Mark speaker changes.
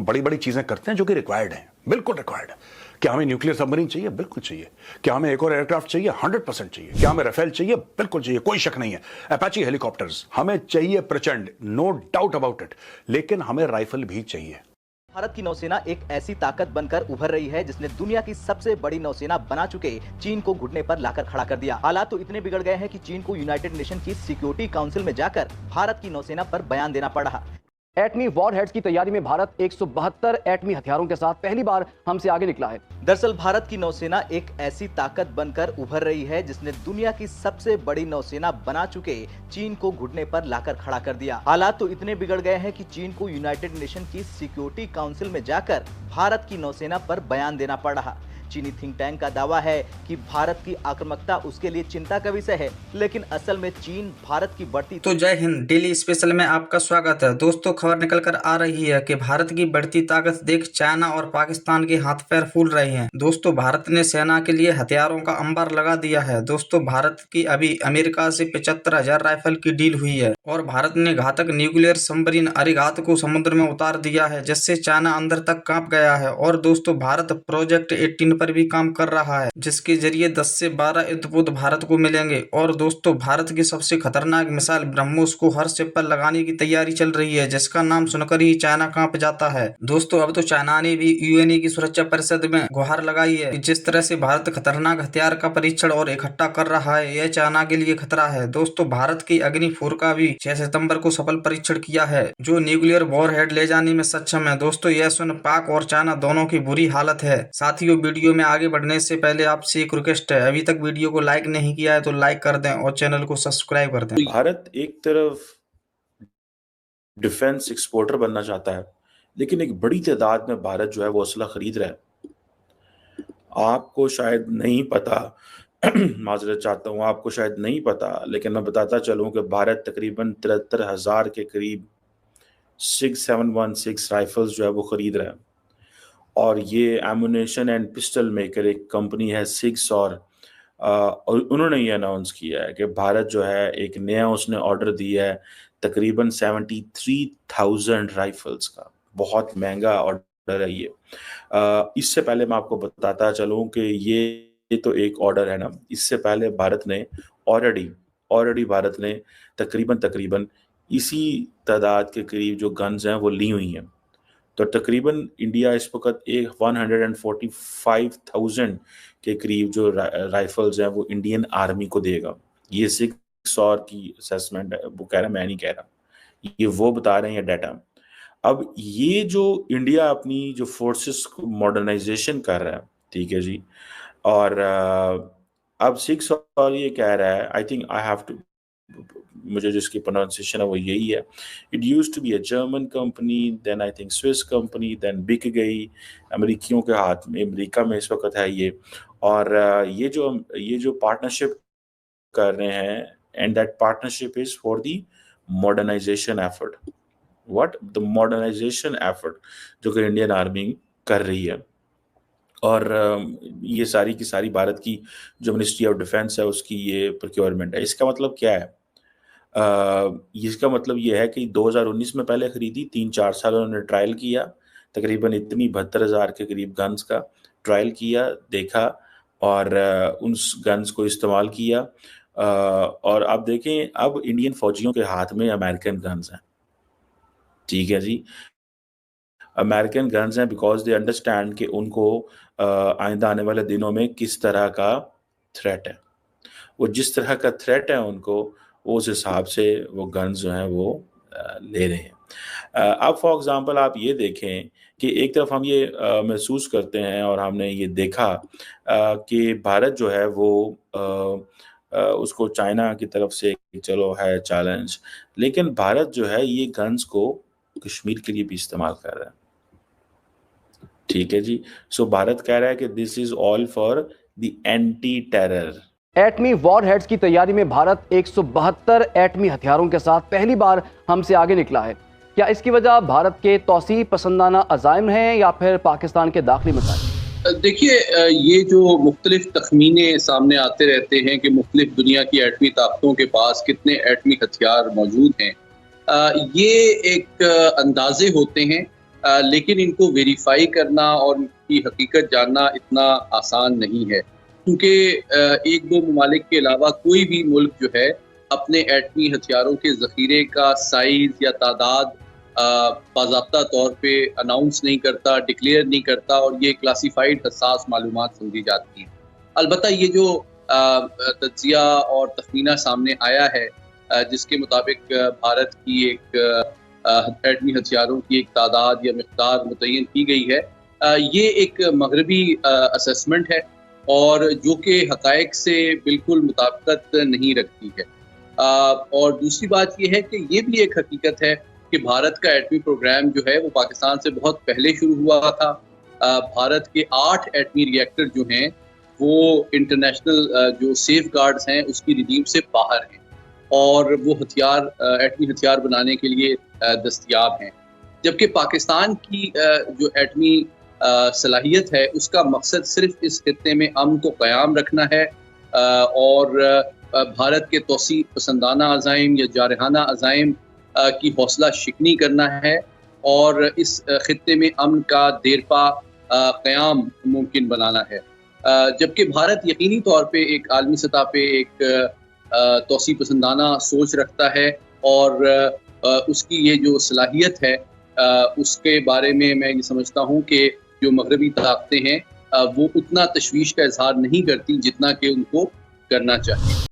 Speaker 1: बड़ी बड़ी चीजें करते हैं जो कि रिक्वायर्ड हैं, बिल्कुल रिक्वायर्ड है। क्या हमें न्यूक्लियर सबमरीन चाहिए? बिल्कुल चाहिए। क्या हमें एक और एयरक्राफ्ट चाहिए? 100% चाहिए। क्या हमें राफेल चाहिए? बिल्कुल चाहिए, कोई शक नहीं है। अपाची हेलीकॉप्टर्स हमें चाहिए प्रचंड, नो डाउट अबाउट इट। लेकिन हमें राइफल भी चाहिए।
Speaker 2: भारत की नौसेना एक ऐसी ताकत बनकर उभर रही है जिसने दुनिया की सबसे बड़ी नौसेना बना चुके चीन को घुटने पर लाकर खड़ा कर दिया। हालात तो इतने बिगड़ गए हैं कि चीन को यूनाइटेड नेशन की सिक्योरिटी काउंसिल में जाकर भारत की नौसेना पर बयान देना पड़ रहा।
Speaker 3: एटमी वॉरहेड्स की तैयारी में भारत 172 एटमी हथियारों के साथ पहली बार हमसे आगे निकला है।
Speaker 2: दरअसल भारत की नौसेना एक ऐसी ताकत बनकर उभर रही है जिसने दुनिया की सबसे बड़ी नौसेना बना चुके चीन को घुटने पर लाकर खड़ा कर दिया। हालात तो इतने बिगड़ गए हैं कि चीन को यूनाइटेड नेशन की सिक्योरिटी काउंसिल में जाकर भारत की नौसेना पर बयान देना पड़ रहा। चीनी थिंक टैंक का दावा है कि भारत की आक्रामकता उसके लिए चिंता का विषय है, लेकिन असल में चीन भारत की बढ़ती।
Speaker 4: तो जय हिंद, डेली स्पेशल में आपका स्वागत है। दोस्तों, खबर निकल कर आ रही है कि भारत की बढ़ती ताकत देख चाइना और पाकिस्तान के हाथ पैर फूल रहे हैं। दोस्तों, भारत ने सेना के लिए हथियारों का अंबार लगा दिया है। दोस्तों, भारत की अभी अमेरिका से 75,000 राइफल की डील हुई है और भारत ने घातक न्यूक्लियर सबमरीन अरिहंत को समुद्र में उतार दिया है, जिससे चाइना अंदर तक कांप गया है। और दोस्तों, भारत प्रोजेक्ट 18 पर भी काम कर रहा है, जिसके जरिए 10 से 12 युद्धपोत भारत को मिलेंगे। और दोस्तों, भारत की सबसे खतरनाक मिसाइल ब्रह्मोस को हर शिप पर लगाने की तैयारी चल रही है, जिसका नाम सुनकर ही चाइना कांप जाता है। दोस्तों, अब तो चाइना ने भी यूएनए की सुरक्षा परिषद में गुहार लगाई है कि जिस तरह से भारत खतरनाक हथियार का परीक्षण और इकट्ठा कर रहा है, यह चाइना के लिए खतरा है। दोस्तों, भारत की अग्नि 4 का भी 6 सितंबर को सफल परीक्षण किया है, जो न्यूक्लियर वॉरहेड ले जाने में सक्षम है। दोस्तों, यह सुन पाक और चाइना दोनों की बुरी हालत है। साथियों, वीडियो में आगे बढ़ने से पहले आपसे एक रिक्वेस्ट है, अभी तक वीडियो को लाइक नहीं किया है तो लाइक कर दें और चैनल को सब्सक्राइब कर दें।
Speaker 5: भारत एक तरफ डिफेंस एक्सपोर्टर बनना चाहता है, लेकिन एक बड़ी तादाद में भारत जो है वो असला खरीद रहा है। आपको शायद नहीं पता माजरत चाहता हूँ, आपको शायद नहीं पता, लेकिन मैं बताता चलूँ कि भारत तकरीबन 73,000 के करीब 6716 राइफल्स जो है वो खरीद रहा है। और ये एमुनेशन एंड पिस्टल मेकर एक कंपनी है सिग्स, और उन्होंने ये अनाउंस किया है कि भारत जो है एक नया उसने ऑर्डर दिया है तकरीबन 73,000 राइफल्स का। बहुत महंगा ऑर्डर है ये। इससे पहले मैं आपको बताता चलूँ कि ये तो एक ऑर्डर है ना, इससे पहले भारत ने ऑलरेडी भारत ने तकरीबन इसी तादाद के करीब जो गन्स हैं वो ली हुई हैं। तो तकरीबन इंडिया इस वक्त एक 145,000 के करीब जो राइफल्स हैं वो इंडियन आर्मी को देगा। ये 6 और की असेसमेंट है, वो कह रहा है, मैं नहीं कह रहा, ये वो बता रहे हैं डाटा। अब ये जो इंडिया अपनी जो फोर्सेस को मॉडर्नाइजेशन कर रहा है, ठीक है जी, और अब 6 और ये कह रहा है, I think I have to, मुझे जिसकी प्रोनाउंसिएशन है वो यही है, it used to be a German company, then I think Swiss company, then बिक गई अमेरिकियों के हाथ में, अमेरिका में इस वक्त है ये। और ये जो पार्टनरशिप कर रहे हैं, and that partnership is for the modernisation effort, what the modernisation effort जो कि इंडियन आर्मी कर रही है। और ये सारी की सारी भारत की जो मिनिस्ट्री ऑफ डिफेंस है उसकी ये प्रोक्योरमेंट है। इसका मतलब क्या है? इसका मतलब ये है कि 2019 में पहले खरीदी, 3-4 साल उन्होंने ट्रायल किया, तकरीबन इतनी 72,000 के करीब गन्स का ट्रायल किया, देखा, और उन गन्स को इस्तेमाल किया। और अब देखें, अब इंडियन फौजियों के हाथ में अमेरिकन गन्स हैं, ठीक है जी, अमेरिकन गन्स हैं, बिकॉज दे अंडरस्टैंड कि उनको आइंदा आने वाले दिनों में किस तरह का थ्रेट है। वो जिस तरह का थ्रेट है उनको, उस हिसाब से वो गन्स जो हैं वो ले रहे हैं। अब फॉर एग्जांपल आप ये देखें कि एक तरफ हम ये महसूस करते हैं और हमने ये देखा कि भारत जो है वो उसको चाइना की तरफ से चलो है चैलेंज, लेकिन भारत जो है ये गन्स को कश्मीर के लिए भी इस्तेमाल कर रहा है, ठीक है जी। सो भारत कह रहा है कि this is all for the anti terror.
Speaker 3: एटमी वॉरहेड्स की तैयारी में भारत 172 एटमी हथियारों के साथ पहली बार हमसे आगे निकला है। क्या इसकी वजह भारत के तौसीह पसंदाना अज़ाइम है या फिर पाकिस्तान के दाखिली मसाइल?
Speaker 6: देखिए, ये जो मुख्तलिफ तखमीने सामने आते रहते हैं कि मुख्तलिफ दुनिया की एटमी ताकतों के पास कितने एटमी हथियार मौजूद हैं, ये एक अंदाजे होते हैं लेकिन इनको वेरीफाई करना और इनकी हकीकत जानना इतना आसान नहीं है, क्योंकि एक दो ममालिक के अलावा कोई भी मुल्क जो है अपने एटमी हथियारों के ज़ख़ीरे का साइज़ या तादाद बाज़ाब्ता तौर पे अनाउंस नहीं करता, डिक्लेयर नहीं करता, और ये क्लासिफाइड हसास मालूमात समझी जाती हैं। अलबत्ता ये जो तज्ज़िया और तख़मीना सामने आया है, जिसके मुताबिक भारत की एक एटमी हथियारों की एक तादाद या मिक़दार मुतय्यन की गई है, ये एक मग़रबी असेसमेंट है और जो कि हक़ाइक़ से बिल्कुल मुताबिकत नहीं रखती है। और दूसरी बात ये है कि ये भी एक हकीकत है कि भारत का एटमी प्रोग्राम जो है वो पाकिस्तान से बहुत पहले शुरू हुआ था। भारत के 8 एटमी रिएक्टर जो हैं वो इंटरनेशनल जो सेफ गार्ड्स हैं उसकी रिजीम से बाहर हैं और वो हथियार एटमी हथियार बनाने के लिए दस्तयाब हैं। जबकि पाकिस्तान की जो एटमी सलाहियत है उसका मकसद सिर्फ इस खित्ते में अमन को क़याम रखना है और भारत के तोसी पसंदाना अज़ाइम या जारहाना अज़ाइम की हौसला शिकनी करना है और इस खित्ते में अमन का देरपा क़याम मुमकिन बनाना है। जबकि भारत यकीनी तौर पे एक आलमी सतह पे एक तोसी पसंदाना सोच रखता है और उसकी ये जो सलाहियत है उसके बारे में मैं ये समझता हूँ कि जो मगरबी ताकतें हैं वो उतना तशवीश का इजहार नहीं करती जितना कि उनको करना चाहिए।